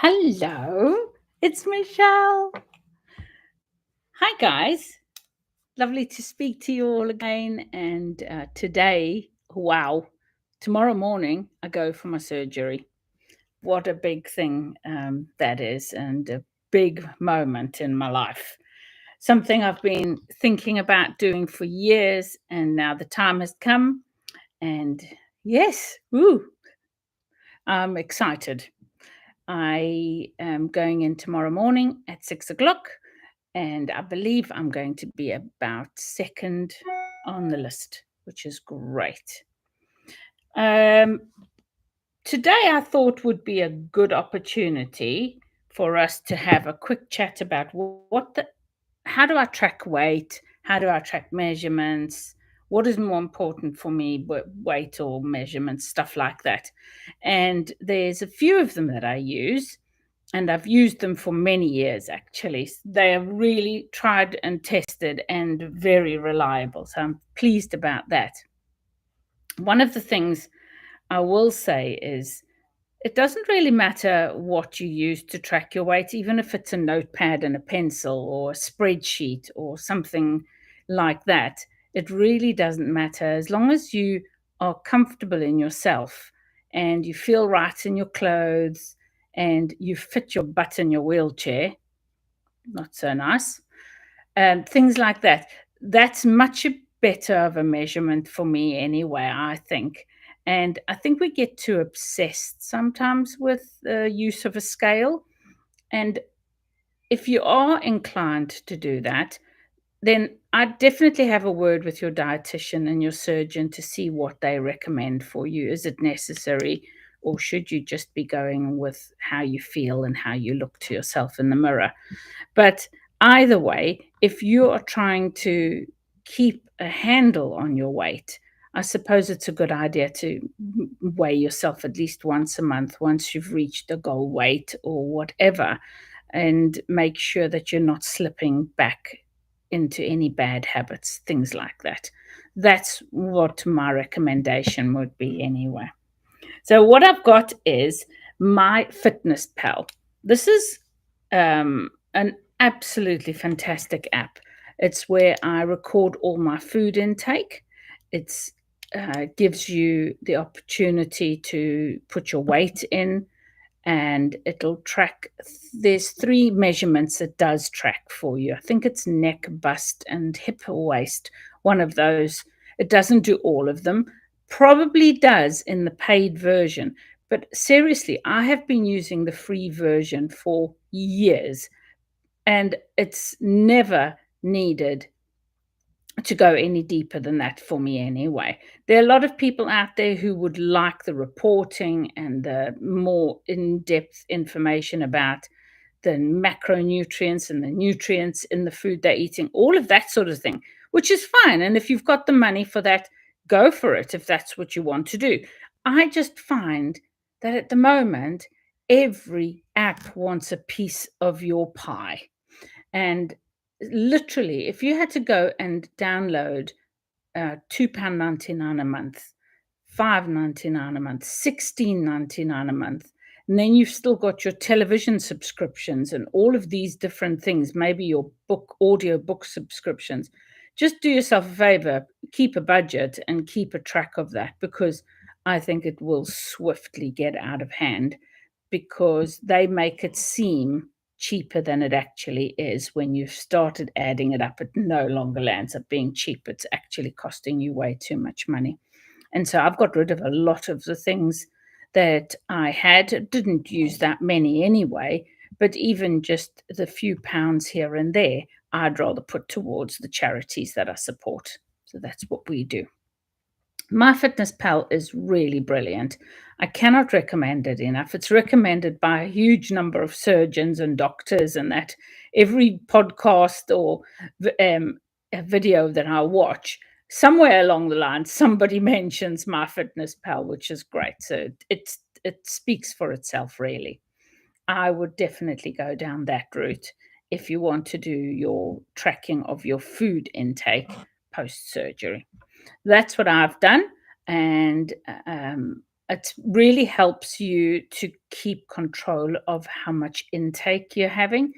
Hello, it's Michelle. Hi, guys. Lovely to speak to you all again. And today, wow, tomorrow morning, I go for my surgery. What a big thing that is, and a big moment in my life. Something I've been thinking about doing for years, and now the time has come. And yes, woo, I'm excited. I am going in tomorrow morning at 6 o'clock, and I believe I'm going to be about second on the list, which is great. Um, Today, I thought would be a good opportunity for us to have a quick chat about how do I track weight? How do I track measurements? What is more important for me, weight or measurements, stuff like that. And there's a few of them that I use, and I've used them for many years actually. They are really tried and tested and very reliable. So I'm pleased about that. One of the things I will say is it doesn't really matter what you use to track your weight, even if it's a notepad and a pencil or a spreadsheet or something like that. It really doesn't matter as long as you are comfortable in yourself and you feel right in your clothes and you fit your butt in your wheelchair. Not so nice. Things like that. That's much better of a measurement for me anyway, I think. And I think we get too obsessed sometimes with the use of a scale. And if you are inclined to do that, then I definitely have a word with your dietitian and your surgeon to see what they recommend for you. Is it necessary, or should you just be going with how you feel and how you look to yourself in the mirror? But either way, if you are trying to keep a handle on your weight, I suppose it's a good idea to weigh yourself at least once a month once you've reached a goal weight or whatever, and make sure that you're not slipping back into any bad habits, things like that. That's what my recommendation would be anyway. So what I've got is my Fitness Pal. This is an absolutely fantastic app. It's where I record all my food intake. It's gives you the opportunity to put your weight in, and it'll track. There's three measurements it does track for you. I think it's neck, bust, and hip or waist. One of those. It doesn't do all of them. Probably does in the paid version. But seriously, I have been using the free version for years, and it's never needed to go any deeper than that for me anyway. There are a lot of people out there who would like the reporting and the more in-depth information about the macronutrients and the nutrients in the food they're eating, all of that sort of thing, which is fine. And if you've got the money for that, go for it if that's what you want to do. I just find that at the moment, every app wants a piece of your pie. And literally, if you had to go and download £2.99 a month, £5.99 a month, £16.99 a month, and then you've still got your television subscriptions and all of these different things, maybe your audio book subscriptions. Just do yourself a favor, keep a budget and keep a track of that, because I think it will swiftly get out of hand, because they make it seem cheaper than it actually is. When you've started adding it up, it no longer lands up being cheap. It's actually costing you way too much money. And so I've got rid of a lot of the things that I had. Didn't use that many anyway, but even just the few pounds here and there, I'd rather put towards the charities that I support. So that's what we do. MyFitnessPal is really brilliant. I cannot recommend it enough. It's recommended by a huge number of surgeons and doctors, and that every podcast or a video that I watch, somewhere along the line, somebody mentions MyFitnessPal, which is great. So it speaks for itself, really. I would definitely go down that route if you want to do your tracking of your food intake post surgery. That's what I've done, and it really helps you to keep control of how much intake you're having,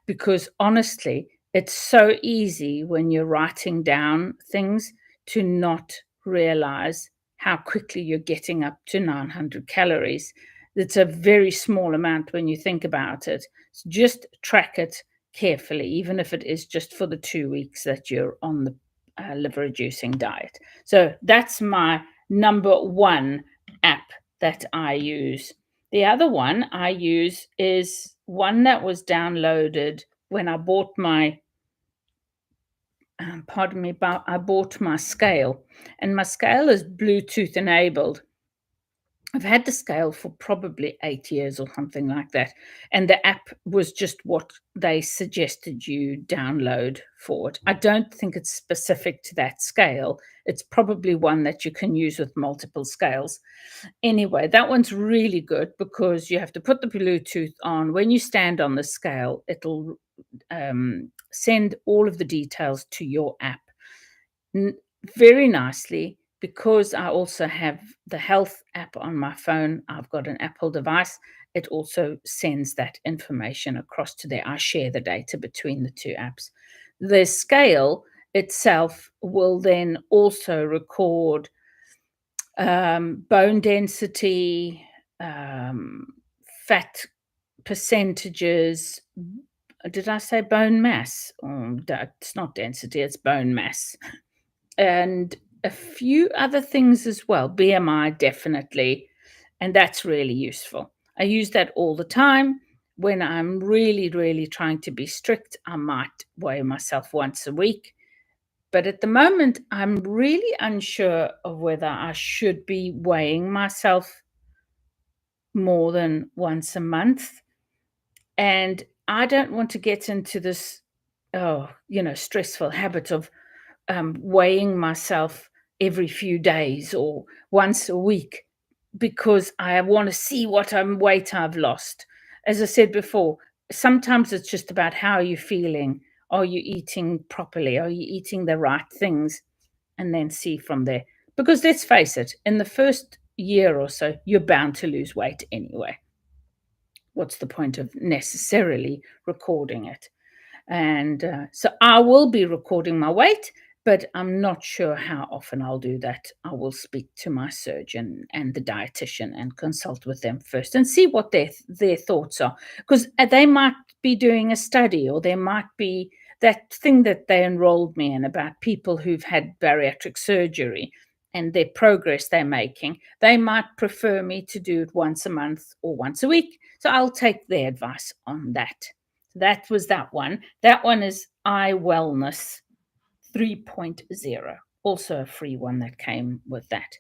because honestly, it's so easy when you're writing down things to not realize how quickly you're getting up to 900 calories. It's a very small amount when you think about it. So just track it carefully, even if it is just for the 2 weeks that you're on the liver reducing diet. So that's my number one app that I use. The other one I use is one that was downloaded when I bought my pardon me, but I bought my scale, and my scale is Bluetooth enabled. I've had the scale for probably 8 years or something like that, and the app was just what they suggested you download for it. I don't think it's specific to that scale. It's probably one that you can use with multiple scales. Anyway, that one's really good because you have to put the Bluetooth on. When you stand on the scale, it'll send all of the details to your app very nicely. Because I also have the health app on my phone, I've got an Apple device. It also sends that information across to there. I share the data between the two apps. The scale itself will then also record bone density, fat percentages. Did I say bone mass? Oh, it's not density, it's bone mass. And a few other things as well. BMI, definitely. And that's really useful. I use that all the time. When I'm really, really trying to be strict, I might weigh myself once a week. But at the moment, I'm really unsure of whether I should be weighing myself more than once a month. And I don't want to get into this, stressful habit of weighing myself every few days or once a week because I want to see what weight I've lost. As I said before, sometimes it's just about how you're feeling. Are you eating properly? Are you eating the right things? And then see from there. Because let's face it, in the first year or so, you're bound to lose weight anyway. What's the point of necessarily recording it? And so I will be recording my weight, but I'm not sure how often I'll do that. I will speak to my surgeon and the dietitian and consult with them first and see what their thoughts are, because they might be doing a study, or there might be that thing that they enrolled me in about people who've had bariatric surgery and their progress they're making. They might prefer me to do it once a month or once a week. So I'll take their advice on that. That was that one. That one is iWellness 3.0, also a free one that came with that.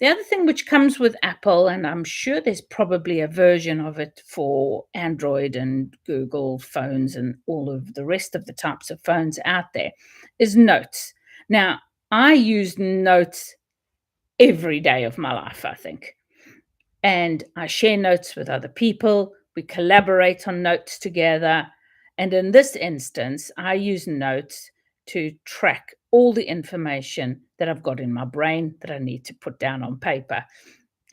The other thing which comes with Apple, and I'm sure there's probably a version of it for Android and Google phones and all of the rest of the types of phones out there, is Notes. Now, I use Notes every day of my life, I think. And I share notes with other people. We collaborate on notes together. And in this instance, I use notes to track all the information that I've got in my brain that I need to put down on paper.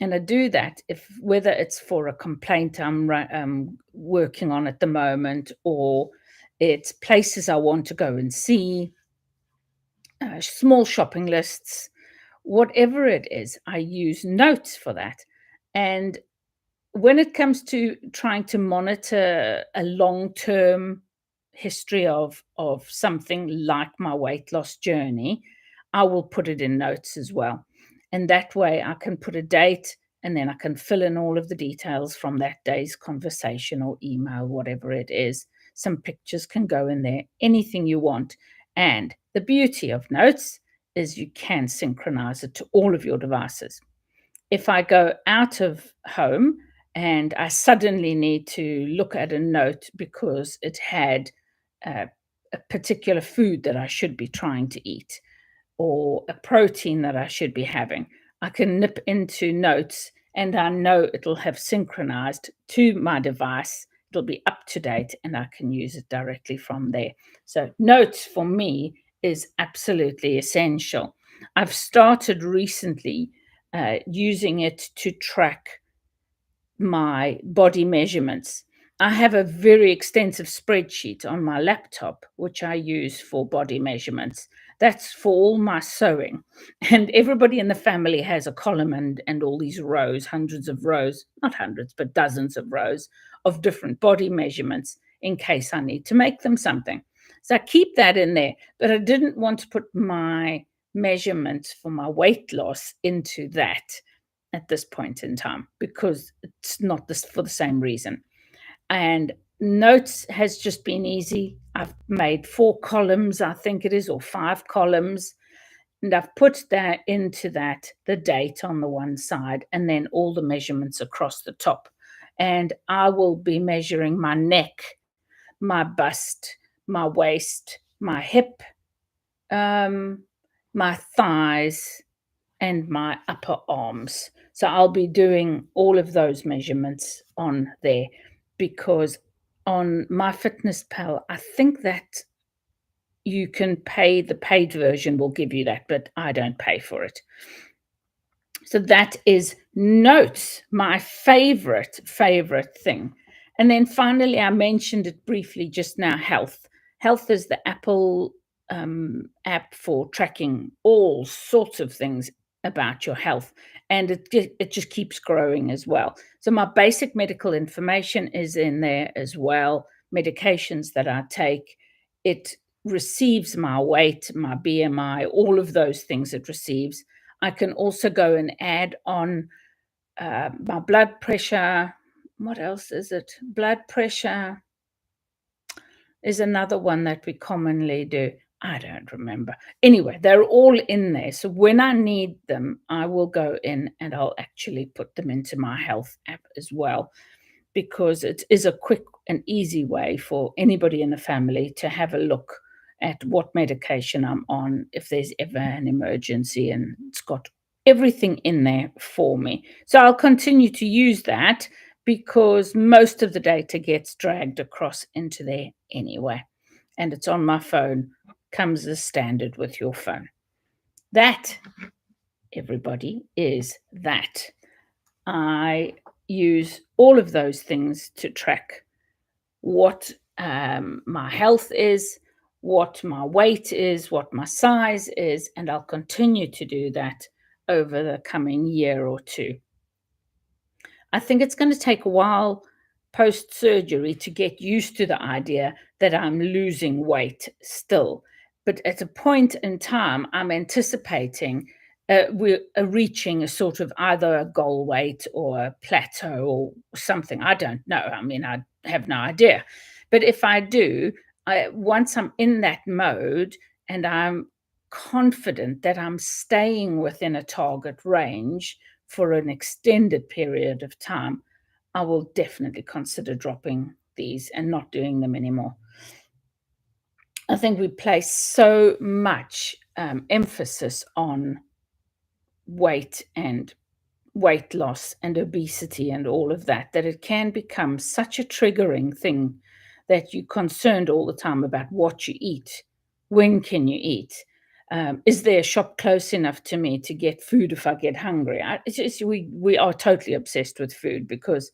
And I do that whether it's for a complaint I'm working on at the moment, or it's places I want to go and see, small shopping lists, whatever it is, I use notes for that. And when it comes to trying to monitor a long-term history of something like my weight loss journey, I will put it in notes as well. And that way I can put a date, and then I can fill in all of the details from that day's conversation or email, whatever it is. Some pictures can go in there, anything you want. And the beauty of notes is you can synchronize it to all of your devices. If I go out of home and I suddenly need to look at a note because it had a particular food that I should be trying to eat, or a protein that I should be having, I can nip into notes and I know it'll have synchronized to my device. It'll be up to date and I can use it directly from there. So, notes for me is absolutely essential. I've started recently using it to track my body measurements. I have a very extensive spreadsheet on my laptop, which I use for body measurements. That's for all my sewing. And everybody in the family has a column and all these rows, hundreds of rows, not hundreds, but dozens of rows of different body measurements in case I need to make them something. So I keep that in there, but I didn't want to put my measurements for my weight loss into that at this point in time because it's not this for the same reason. And notes has just been easy. I've made 4 columns, I think it is, or 5 columns, and I've put that into that, the date on the one side, and then all the measurements across the top. And I will be measuring my neck, my bust, my waist, my hip, my thighs, and my upper arms. So I'll be doing all of those measurements on there because on MyFitnessPal, I think that you can pay, the paid version will give you that, but I don't pay for it. So that is notes, my favorite thing. And then finally, I mentioned it briefly just now, health. Health is the Apple app for tracking all sorts of things about your health. And it just keeps growing as well. So my basic medical information is in there as well, medications that I take. It receives my weight, my BMI, all of those things it receives. I can also go and add on my blood pressure. What else is it? Blood pressure is another one that we commonly do. I don't remember. Anyway, they're all in there. So when I need them, I will go in and I'll actually put them into my health app as well, because it is a quick and easy way for anybody in the family to have a look at what medication I'm on if there's ever an emergency, and it's got everything in there for me. So I'll continue to use that because most of the data gets dragged across into there anyway. And it's on my phone, comes as standard with your phone. That, everybody, is that. I use all of those things to track what my health is, what my weight is, what my size is, and I'll continue to do that over the coming year or two. I think it's going to take a while post surgery to get used to the idea that I'm losing weight still. But at a point in time, I'm anticipating we're reaching a sort of either a goal weight or a plateau or something. I don't know. I mean, I have no idea. But if I do, once I'm in that mode and I'm confident that I'm staying within a target range for an extended period of time, I will definitely consider dropping these and not doing them anymore. I think we place so much emphasis on weight and weight loss and obesity and all of that, that it can become such a triggering thing that you're concerned all the time about what you eat. When can you eat? Is there a shop close enough to me to get food if I get hungry? We are totally obsessed with food because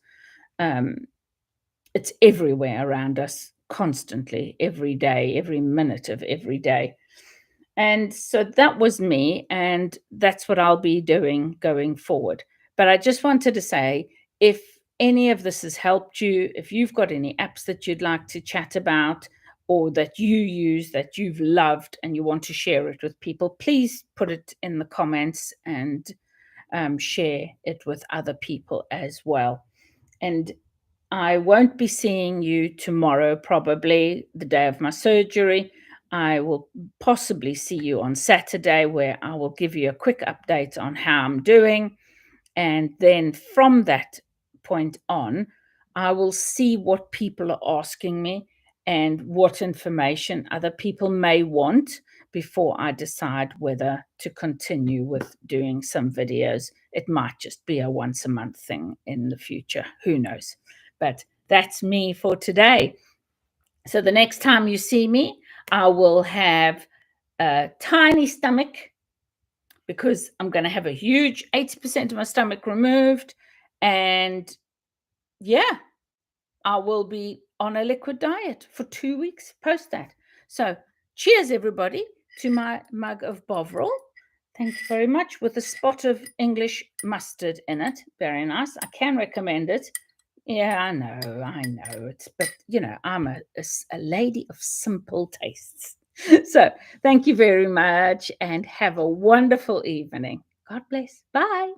it's everywhere around us constantly, every day, every minute of every day. And so that was me, and that's what I'll be doing going forward. But I just wanted to say, if any of this has helped you, if you've got any apps that you'd like to chat about or that you use that you've loved and you want to share it with people, please put it in the comments and share it with other people as well. And I won't be seeing you tomorrow, probably the day of my surgery. I will possibly see you on Saturday, where I will give you a quick update on how I'm doing. And then from that point on, I will see what people are asking me and what information other people may want before I decide whether to continue with doing some videos. It might just be a once a month thing in the future. Who knows? But that's me for today. So the next time you see me, I will have a tiny stomach, because I'm going to have a huge 80% of my stomach removed. And yeah, I will be on a liquid diet for 2 weeks post that. So cheers, everybody, to my mug of Bovril. Thank you very much, with a spot of English mustard in it. Very nice. I can recommend it. Yeah, I know. But I'm a lady of simple tastes. So thank you very much and have a wonderful evening. God bless. Bye.